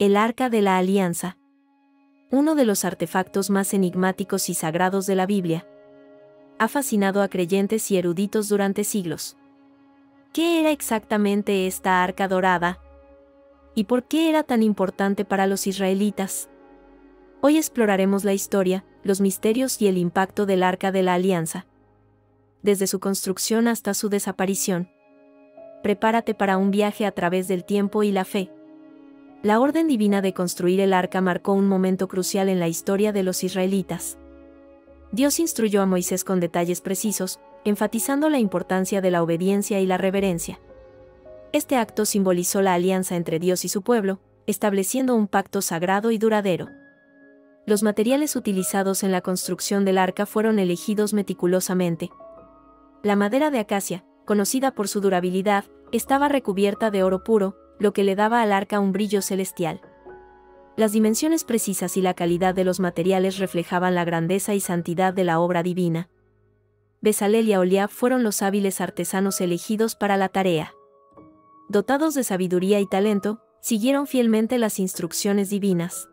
El Arca de la Alianza. Uno de los artefactos más enigmáticos y sagrados de la Biblia. Ha fascinado a creyentes y eruditos durante siglos. ¿Qué era exactamente esta arca dorada? ¿Y por qué era tan importante para los israelitas? Hoy exploraremos la historia, los misterios y el impacto del Arca de la Alianza. Desde su construcción hasta su desaparición. Prepárate para un viaje a través del tiempo y la fe. La orden divina de construir el arca marcó un momento crucial en la historia de los israelitas. Dios instruyó a Moisés con detalles precisos, enfatizando la importancia de la obediencia y la reverencia. Este acto simbolizó la alianza entre Dios y su pueblo, estableciendo un pacto sagrado y duradero. Los materiales utilizados en la construcción del arca fueron elegidos meticulosamente. La madera de acacia, conocida por su durabilidad, estaba recubierta de oro puro, lo que le daba al arca un brillo celestial. Las dimensiones precisas y la calidad de los materiales reflejaban la grandeza y santidad de la obra divina. Bezalel y Aholiab fueron los hábiles artesanos elegidos para la tarea. Dotados de sabiduría y talento, siguieron fielmente las instrucciones divinas.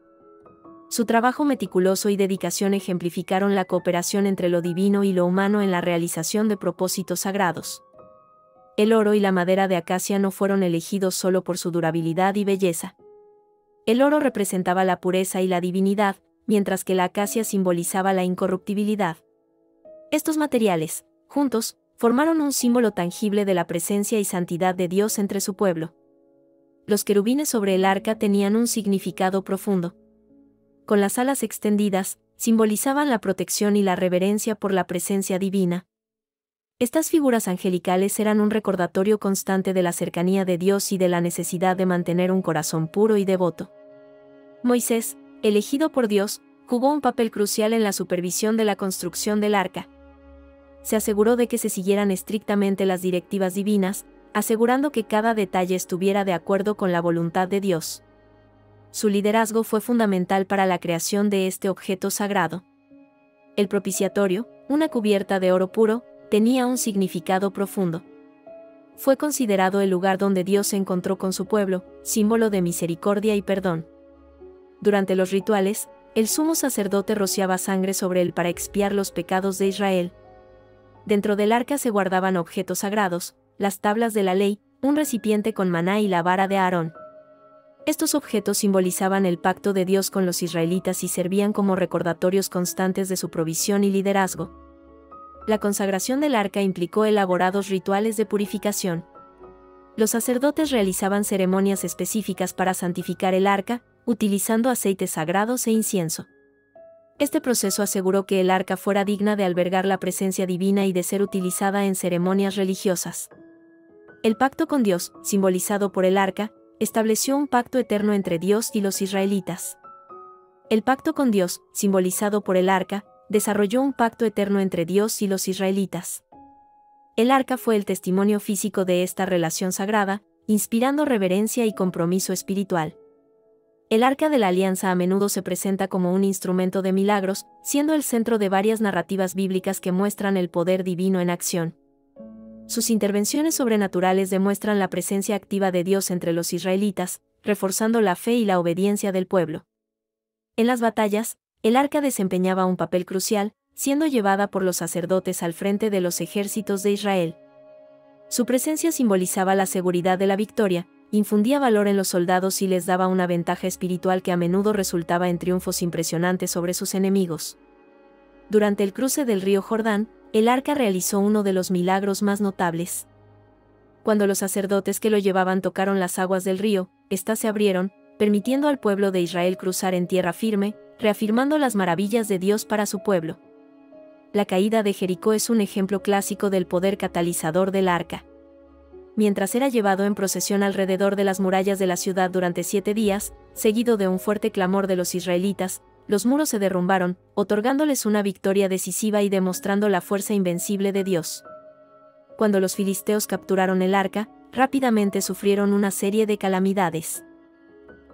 Su trabajo meticuloso y dedicación ejemplificaron la cooperación entre lo divino y lo humano en la realización de propósitos sagrados. El oro y la madera de acacia no fueron elegidos solo por su durabilidad y belleza. El oro representaba la pureza y la divinidad, mientras que la acacia simbolizaba la incorruptibilidad. Estos materiales, juntos, formaron un símbolo tangible de la presencia y santidad de Dios entre su pueblo. Los querubines sobre el arca tenían un significado profundo. Con las alas extendidas, simbolizaban la protección y la reverencia por la presencia divina. Estas figuras angelicales eran un recordatorio constante de la cercanía de Dios y de la necesidad de mantener un corazón puro y devoto. Moisés, elegido por Dios, jugó un papel crucial en la supervisión de la construcción del arca. Se aseguró de que se siguieran estrictamente las directivas divinas, asegurando que cada detalle estuviera de acuerdo con la voluntad de Dios. Su liderazgo fue fundamental para la creación de este objeto sagrado. El propiciatorio, una cubierta de oro puro, tenía un significado profundo. Fue considerado el lugar donde Dios se encontró con su pueblo, símbolo de misericordia y perdón. Durante los rituales, el sumo sacerdote rociaba sangre sobre él para expiar los pecados de Israel. Dentro del arca se guardaban objetos sagrados, las tablas de la ley, un recipiente con maná y la vara de Aarón. Estos objetos simbolizaban el pacto de Dios con los israelitas y servían como recordatorios constantes de su provisión y liderazgo. La consagración del arca implicó elaborados rituales de purificación. Los sacerdotes realizaban ceremonias específicas para santificar el arca, utilizando aceites sagrados e incienso. Este proceso aseguró que el arca fuera digna de albergar la presencia divina y de ser utilizada en ceremonias religiosas. El pacto con Dios, simbolizado por el arca, estableció un pacto eterno entre Dios y los israelitas. El pacto con Dios, simbolizado por el arca, desarrolló un pacto eterno entre Dios y los israelitas. El arca fue el testimonio físico de esta relación sagrada, inspirando reverencia y compromiso espiritual. El arca de la alianza a menudo se presenta como un instrumento de milagros, siendo el centro de varias narrativas bíblicas que muestran el poder divino en acción. Sus intervenciones sobrenaturales demuestran la presencia activa de Dios entre los israelitas, reforzando la fe y la obediencia del pueblo. En las batallas, el arca desempeñaba un papel crucial, siendo llevada por los sacerdotes al frente de los ejércitos de Israel. Su presencia simbolizaba la seguridad de la victoria, infundía valor en los soldados y les daba una ventaja espiritual que a menudo resultaba en triunfos impresionantes sobre sus enemigos. Durante el cruce del río Jordán, el arca realizó uno de los milagros más notables. Cuando los sacerdotes que lo llevaban tocaron las aguas del río, éstas se abrieron, permitiendo al pueblo de Israel cruzar en tierra firme, reafirmando las maravillas de Dios para su pueblo. La caída de Jericó es un ejemplo clásico del poder catalizador del arca. Mientras era llevado en procesión alrededor de las murallas de la ciudad durante 7 días, seguido de un fuerte clamor de los israelitas, los muros se derrumbaron, otorgándoles una victoria decisiva y demostrando la fuerza invencible de Dios. Cuando los filisteos capturaron el arca, rápidamente sufrieron una serie de calamidades.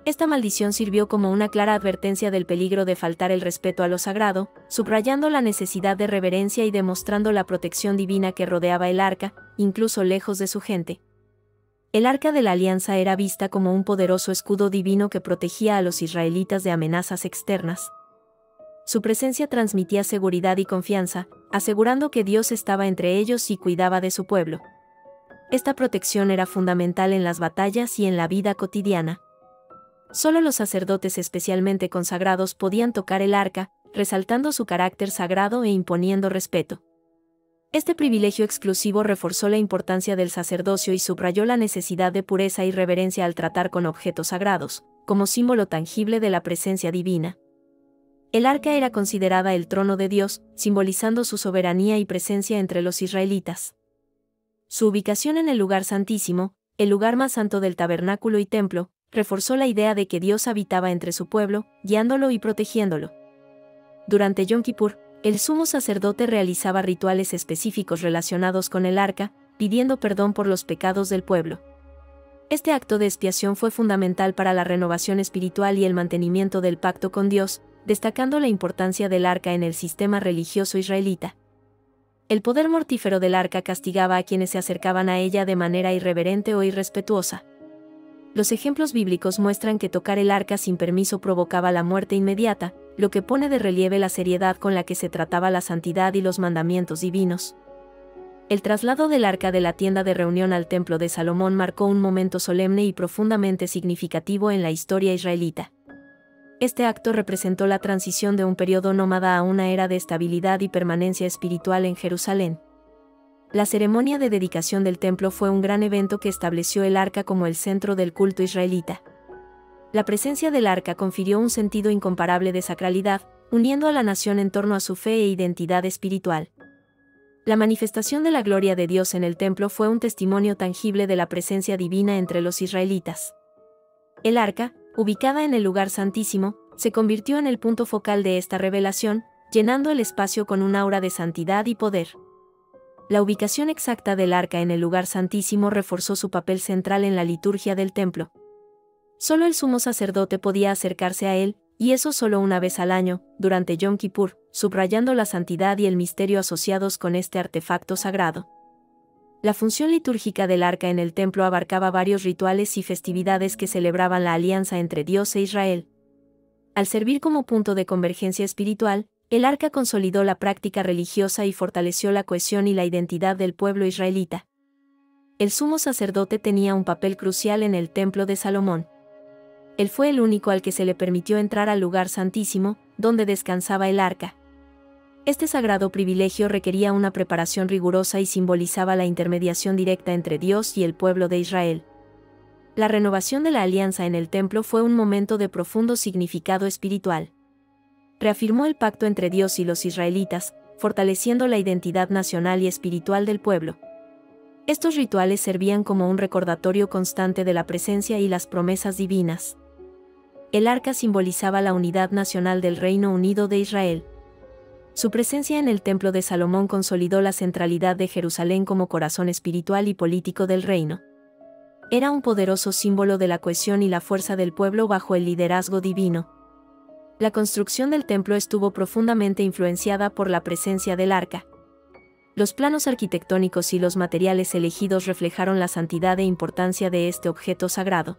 Esta maldición sirvió como una clara advertencia del peligro de faltar el respeto a lo sagrado, subrayando la necesidad de reverencia y demostrando la protección divina que rodeaba el arca, incluso lejos de su gente. El Arca de la Alianza era vista como un poderoso escudo divino que protegía a los israelitas de amenazas externas. Su presencia transmitía seguridad y confianza, asegurando que Dios estaba entre ellos y cuidaba de su pueblo. Esta protección era fundamental en las batallas y en la vida cotidiana. Solo los sacerdotes especialmente consagrados podían tocar el arca, resaltando su carácter sagrado e imponiendo respeto. Este privilegio exclusivo reforzó la importancia del sacerdocio y subrayó la necesidad de pureza y reverencia al tratar con objetos sagrados, como símbolo tangible de la presencia divina. El arca era considerada el trono de Dios, simbolizando su soberanía y presencia entre los israelitas. Su ubicación en el lugar santísimo, el lugar más santo del tabernáculo y templo, reforzó la idea de que Dios habitaba entre su pueblo, guiándolo y protegiéndolo. Durante Yom Kippur, el sumo sacerdote realizaba rituales específicos relacionados con el arca, pidiendo perdón por los pecados del pueblo. Este acto de expiación fue fundamental para la renovación espiritual y el mantenimiento del pacto con Dios, destacando la importancia del arca en el sistema religioso israelita. El poder mortífero del arca castigaba a quienes se acercaban a ella de manera irreverente o irrespetuosa. Los ejemplos bíblicos muestran que tocar el arca sin permiso provocaba la muerte inmediata, lo que pone de relieve la seriedad con la que se trataba la santidad y los mandamientos divinos. El traslado del arca de la tienda de reunión al templo de Salomón marcó un momento solemne y profundamente significativo en la historia israelita. Este acto representó la transición de un periodo nómada a una era de estabilidad y permanencia espiritual en Jerusalén. La ceremonia de dedicación del templo fue un gran evento que estableció el arca como el centro del culto israelita. La presencia del arca confirió un sentido incomparable de sacralidad, uniendo a la nación en torno a su fe e identidad espiritual. La manifestación de la gloria de Dios en el templo fue un testimonio tangible de la presencia divina entre los israelitas. El arca, ubicada en el lugar santísimo, se convirtió en el punto focal de esta revelación, llenando el espacio con un aura de santidad y poder. La ubicación exacta del arca en el lugar santísimo reforzó su papel central en la liturgia del templo. Solo el sumo sacerdote podía acercarse a él, y eso solo una vez al año, durante Yom Kippur, subrayando la santidad y el misterio asociados con este artefacto sagrado. La función litúrgica del arca en el templo abarcaba varios rituales y festividades que celebraban la alianza entre Dios e Israel. Al servir como punto de convergencia espiritual, el arca consolidó la práctica religiosa y fortaleció la cohesión y la identidad del pueblo israelita. El sumo sacerdote tenía un papel crucial en el templo de Salomón. Él fue el único al que se le permitió entrar al lugar santísimo, donde descansaba el arca. Este sagrado privilegio requería una preparación rigurosa y simbolizaba la intermediación directa entre Dios y el pueblo de Israel. La renovación de la alianza en el templo fue un momento de profundo significado espiritual. Reafirmó el pacto entre Dios y los israelitas, fortaleciendo la identidad nacional y espiritual del pueblo. Estos rituales servían como un recordatorio constante de la presencia y las promesas divinas. El arca simbolizaba la unidad nacional del Reino Unido de Israel. Su presencia en el Templo de Salomón consolidó la centralidad de Jerusalén como corazón espiritual y político del reino. Era un poderoso símbolo de la cohesión y la fuerza del pueblo bajo el liderazgo divino. La construcción del templo estuvo profundamente influenciada por la presencia del arca. Los planos arquitectónicos y los materiales elegidos reflejaron la santidad e importancia de este objeto sagrado.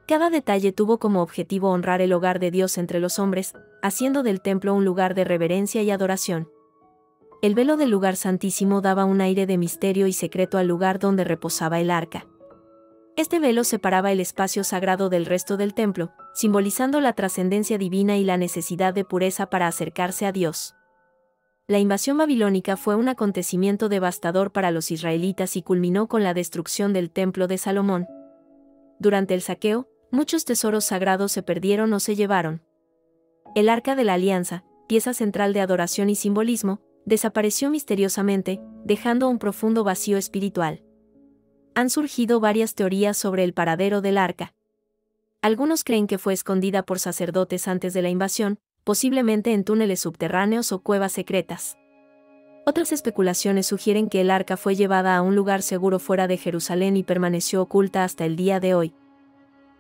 Cada detalle tuvo como objetivo honrar el hogar de Dios entre los hombres, haciendo del templo un lugar de reverencia y adoración. El velo del lugar santísimo daba un aire de misterio y secreto al lugar donde reposaba el arca. Este velo separaba el espacio sagrado del resto del templo, simbolizando la trascendencia divina y la necesidad de pureza para acercarse a Dios. La invasión babilónica fue un acontecimiento devastador para los israelitas y culminó con la destrucción del templo de Salomón. Durante el saqueo, muchos tesoros sagrados se perdieron o se llevaron. El Arca de la Alianza, pieza central de adoración y simbolismo, desapareció misteriosamente, dejando un profundo vacío espiritual. Han surgido varias teorías sobre el paradero del arca. Algunos creen que fue escondida por sacerdotes antes de la invasión, posiblemente en túneles subterráneos o cuevas secretas. Otras especulaciones sugieren que el arca fue llevada a un lugar seguro fuera de Jerusalén y permaneció oculta hasta el día de hoy.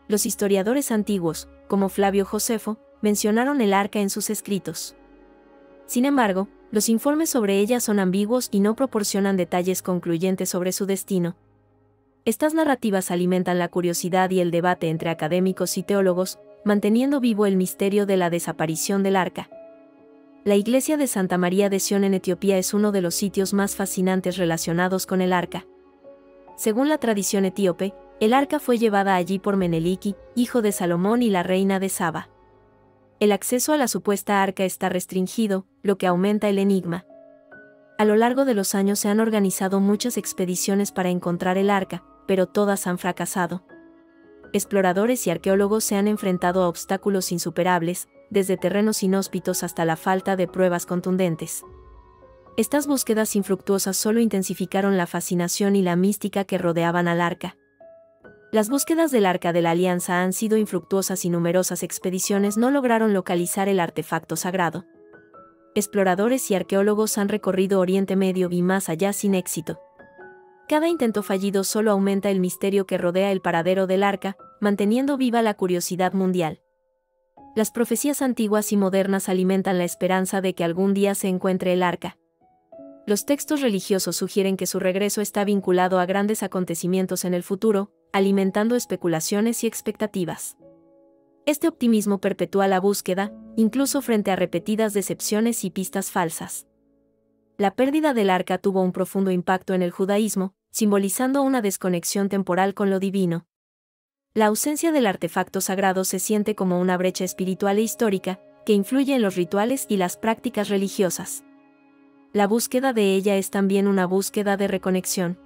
Los historiadores antiguos, como Flavio Josefo, mencionaron el arca en sus escritos. Sin embargo, los informes sobre ella son ambiguos y no proporcionan detalles concluyentes sobre su destino. Estas narrativas alimentan la curiosidad y el debate entre académicos y teólogos, manteniendo vivo el misterio de la desaparición del arca. La iglesia de Santa María de Sión en Etiopía es uno de los sitios más fascinantes relacionados con el arca. Según la tradición etíope, el arca fue llevada allí por Meneliki, hijo de Salomón y la reina de Saba. El acceso a la supuesta arca está restringido, lo que aumenta el enigma. A lo largo de los años se han organizado muchas expediciones para encontrar el arca, pero todas han fracasado. Exploradores y arqueólogos se han enfrentado a obstáculos insuperables, desde terrenos inhóspitos hasta la falta de pruebas contundentes. Estas búsquedas infructuosas solo intensificaron la fascinación y la mística que rodeaban al arca. Las búsquedas del Arca de la Alianza han sido infructuosas y numerosas expediciones no lograron localizar el artefacto sagrado. Exploradores y arqueólogos han recorrido Oriente Medio y más allá sin éxito. Cada intento fallido solo aumenta el misterio que rodea el paradero del arca, manteniendo viva la curiosidad mundial. Las profecías antiguas y modernas alimentan la esperanza de que algún día se encuentre el arca. Los textos religiosos sugieren que su regreso está vinculado a grandes acontecimientos en el futuro, alimentando especulaciones y expectativas. Este optimismo perpetúa la búsqueda, incluso frente a repetidas decepciones y pistas falsas. La pérdida del arca tuvo un profundo impacto en el judaísmo, simbolizando una desconexión temporal con lo divino. La ausencia del artefacto sagrado se siente como una brecha espiritual e histórica, que influye en los rituales y las prácticas religiosas. La búsqueda de ella es también una búsqueda de reconexión.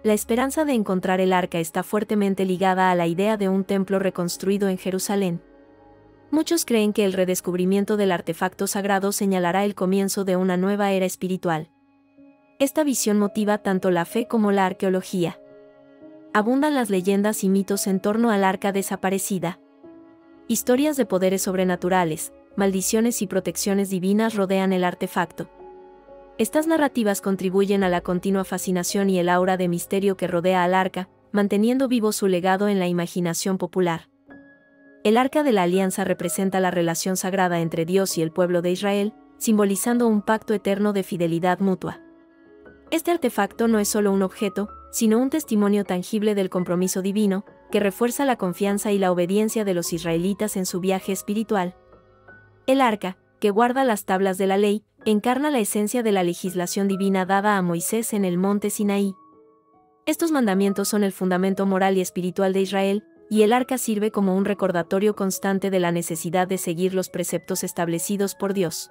La esperanza de encontrar el arca está fuertemente ligada a la idea de un templo reconstruido en Jerusalén. Muchos creen que el redescubrimiento del artefacto sagrado señalará el comienzo de una nueva era espiritual. Esta visión motiva tanto la fe como la arqueología. Abundan las leyendas y mitos en torno al arca desaparecida. Historias de poderes sobrenaturales, maldiciones y protecciones divinas rodean el artefacto. Estas narrativas contribuyen a la continua fascinación y el aura de misterio que rodea al arca, manteniendo vivo su legado en la imaginación popular. El Arca de la Alianza representa la relación sagrada entre Dios y el pueblo de Israel, simbolizando un pacto eterno de fidelidad mutua. Este artefacto no es solo un objeto, sino un testimonio tangible del compromiso divino, que refuerza la confianza y la obediencia de los israelitas en su viaje espiritual. El arca, que guarda las tablas de la ley, encarna la esencia de la legislación divina dada a Moisés en el monte Sinaí. Estos mandamientos son el fundamento moral y espiritual de Israel, y el arca sirve como un recordatorio constante de la necesidad de seguir los preceptos establecidos por Dios.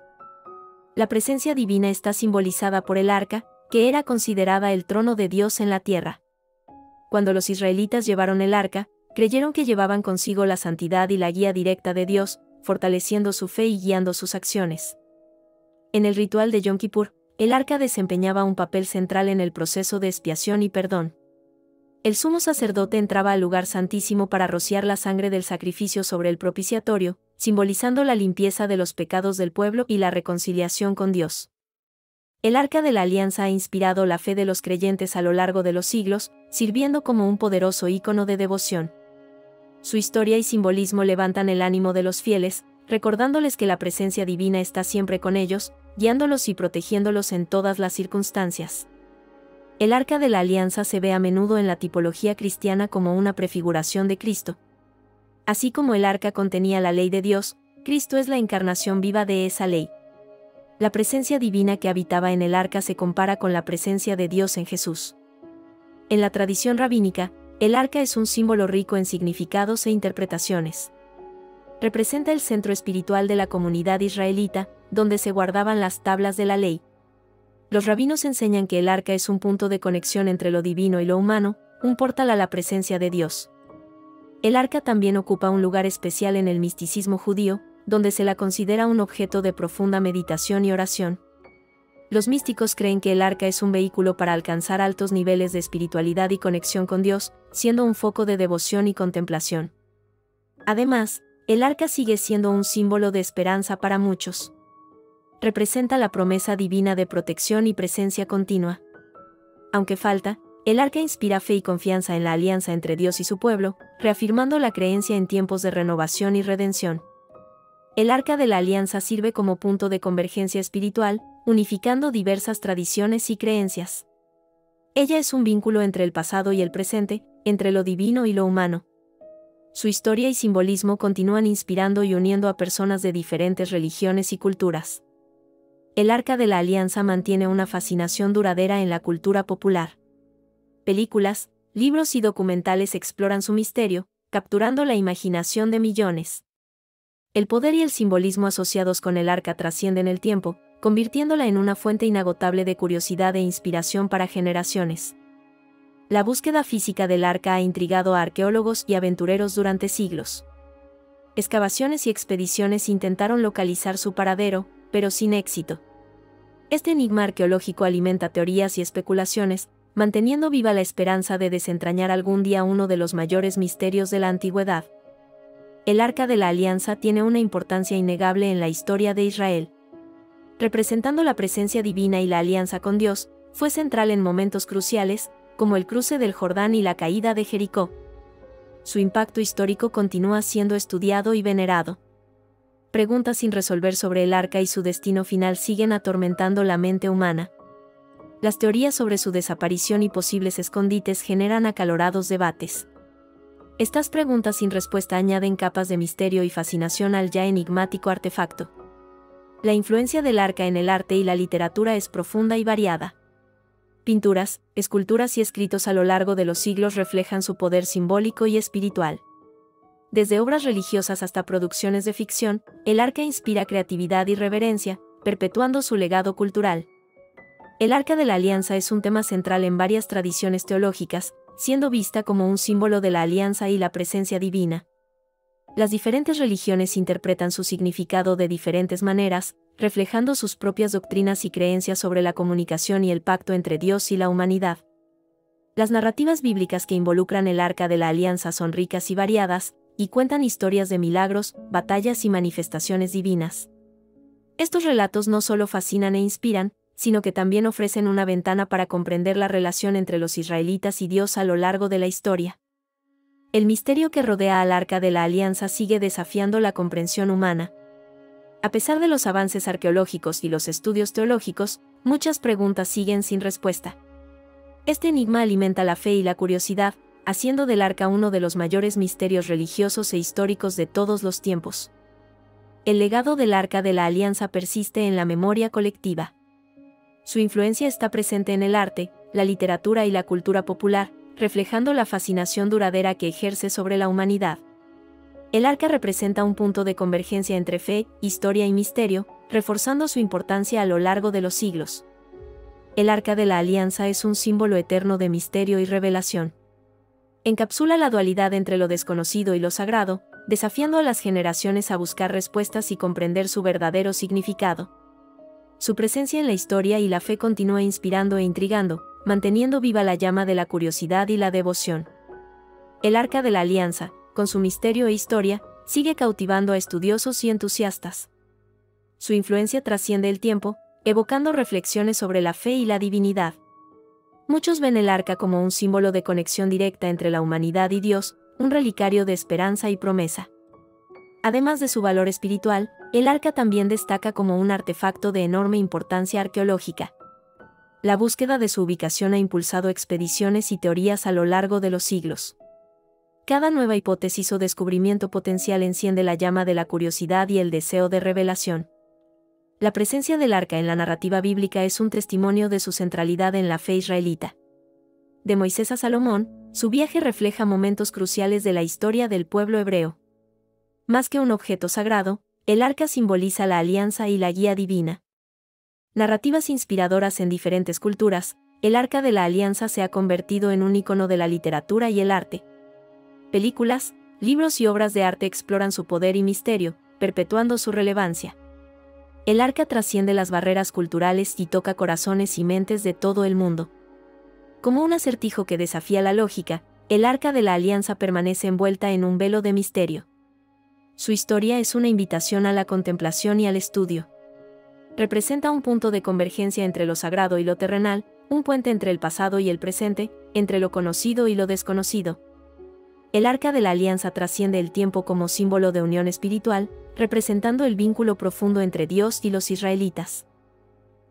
La presencia divina está simbolizada por el arca, que era considerada el trono de Dios en la tierra. Cuando los israelitas llevaron el arca, creyeron que llevaban consigo la santidad y la guía directa de Dios, fortaleciendo su fe y guiando sus acciones. En el ritual de Yom Kippur, el arca desempeñaba un papel central en el proceso de expiación y perdón. El sumo sacerdote entraba al lugar santísimo para rociar la sangre del sacrificio sobre el propiciatorio, simbolizando la limpieza de los pecados del pueblo y la reconciliación con Dios. El Arca de la Alianza ha inspirado la fe de los creyentes a lo largo de los siglos, sirviendo como un poderoso ícono de devoción. Su historia y simbolismo levantan el ánimo de los fieles, recordándoles que la presencia divina está siempre con ellos, guiándolos y protegiéndolos en todas las circunstancias. El Arca de la Alianza se ve a menudo en la tipología cristiana como una prefiguración de Cristo. Así como el arca contenía la ley de Dios, Cristo es la encarnación viva de esa ley. La presencia divina que habitaba en el arca se compara con la presencia de Dios en Jesús. En la tradición rabínica, el arca es un símbolo rico en significados e interpretaciones. Representa el centro espiritual de la comunidad israelita, donde se guardaban las tablas de la ley. Los rabinos enseñan que el arca es un punto de conexión entre lo divino y lo humano, un portal a la presencia de Dios. El arca también ocupa un lugar especial en el misticismo judío, donde se la considera un objeto de profunda meditación y oración. Los místicos creen que el arca es un vehículo para alcanzar altos niveles de espiritualidad y conexión con Dios, siendo un foco de devoción y contemplación. Además, el arca sigue siendo un símbolo de esperanza para muchos. Representa la promesa divina de protección y presencia continua. Aunque falta, el arca inspira fe y confianza en la alianza entre Dios y su pueblo, reafirmando la creencia en tiempos de renovación y redención. El Arca de la Alianza sirve como punto de convergencia espiritual, unificando diversas tradiciones y creencias. Ella es un vínculo entre el pasado y el presente, entre lo divino y lo humano. Su historia y simbolismo continúan inspirando y uniendo a personas de diferentes religiones y culturas. El Arca de la Alianza mantiene una fascinación duradera en la cultura popular. Películas, libros y documentales exploran su misterio, capturando la imaginación de millones. El poder y el simbolismo asociados con el arca trascienden el tiempo, convirtiéndola en una fuente inagotable de curiosidad e inspiración para generaciones. La búsqueda física del arca ha intrigado a arqueólogos y aventureros durante siglos. Excavaciones y expediciones intentaron localizar su paradero, pero sin éxito. Este enigma arqueológico alimenta teorías y especulaciones, manteniendo viva la esperanza de desentrañar algún día uno de los mayores misterios de la antigüedad. El Arca de la Alianza tiene una importancia innegable en la historia de Israel. Representando la presencia divina y la alianza con Dios, fue central en momentos cruciales, como el cruce del Jordán y la caída de Jericó. Su impacto histórico continúa siendo estudiado y venerado. Preguntas sin resolver sobre el arca y su destino final siguen atormentando la mente humana. Las teorías sobre su desaparición y posibles escondites generan acalorados debates. Estas preguntas sin respuesta añaden capas de misterio y fascinación al ya enigmático artefacto. La influencia del arca en el arte y la literatura es profunda y variada. Pinturas, esculturas y escritos a lo largo de los siglos reflejan su poder simbólico y espiritual. Desde obras religiosas hasta producciones de ficción, el arca inspira creatividad y reverencia, perpetuando su legado cultural. El Arca de la Alianza es un tema central en varias tradiciones teológicas, siendo vista como un símbolo de la alianza y la presencia divina. Las diferentes religiones interpretan su significado de diferentes maneras, reflejando sus propias doctrinas y creencias sobre la comunicación y el pacto entre Dios y la humanidad. Las narrativas bíblicas que involucran el Arca de la Alianza son ricas y variadas, y cuentan historias de milagros, batallas y manifestaciones divinas. Estos relatos no solo fascinan e inspiran, sino que también ofrecen una ventana para comprender la relación entre los israelitas y Dios a lo largo de la historia. El misterio que rodea al Arca de la Alianza sigue desafiando la comprensión humana. A pesar de los avances arqueológicos y los estudios teológicos, muchas preguntas siguen sin respuesta. Este enigma alimenta la fe y la curiosidad, haciendo del Arca uno de los mayores misterios religiosos e históricos de todos los tiempos. El legado del Arca de la Alianza persiste en la memoria colectiva. Su influencia está presente en el arte, la literatura y la cultura popular, reflejando la fascinación duradera que ejerce sobre la humanidad. El arca representa un punto de convergencia entre fe, historia y misterio, reforzando su importancia a lo largo de los siglos. El Arca de la Alianza es un símbolo eterno de misterio y revelación. Encapsula la dualidad entre lo desconocido y lo sagrado, desafiando a las generaciones a buscar respuestas y comprender su verdadero significado. Su presencia en la historia y la fe continúa inspirando e intrigando, manteniendo viva la llama de la curiosidad y la devoción. El Arca de la Alianza, con su misterio e historia, sigue cautivando a estudiosos y entusiastas. Su influencia trasciende el tiempo, evocando reflexiones sobre la fe y la divinidad. Muchos ven el arca como un símbolo de conexión directa entre la humanidad y Dios, un relicario de esperanza y promesa. Además de su valor espiritual, el arca también destaca como un artefacto de enorme importancia arqueológica. La búsqueda de su ubicación ha impulsado expediciones y teorías a lo largo de los siglos. Cada nueva hipótesis o descubrimiento potencial enciende la llama de la curiosidad y el deseo de revelación. La presencia del arca en la narrativa bíblica es un testimonio de su centralidad en la fe israelita. De Moisés a Salomón, su viaje refleja momentos cruciales de la historia del pueblo hebreo. Más que un objeto sagrado, el arca simboliza la alianza y la guía divina. Narrativas inspiradoras en diferentes culturas, el Arca de la Alianza se ha convertido en un icono de la literatura y el arte. Películas, libros y obras de arte exploran su poder y misterio, perpetuando su relevancia. El arca trasciende las barreras culturales y toca corazones y mentes de todo el mundo. Como un acertijo que desafía la lógica, el Arca de la Alianza permanece envuelta en un velo de misterio. Su historia es una invitación a la contemplación y al estudio. Representa un punto de convergencia entre lo sagrado y lo terrenal, un puente entre el pasado y el presente, entre lo conocido y lo desconocido. El Arca de la Alianza trasciende el tiempo como símbolo de unión espiritual, representando el vínculo profundo entre Dios y los israelitas.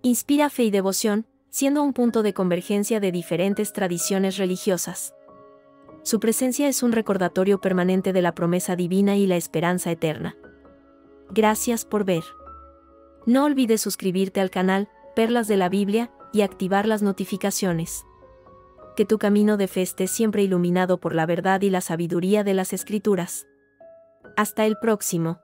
Inspira fe y devoción, siendo un punto de convergencia de diferentes tradiciones religiosas. Su presencia es un recordatorio permanente de la promesa divina y la esperanza eterna. Gracias por ver. No olvides suscribirte al canal Perlas de la Biblia y activar las notificaciones. Que tu camino de fe esté siempre iluminado por la verdad y la sabiduría de las Escrituras. Hasta el próximo.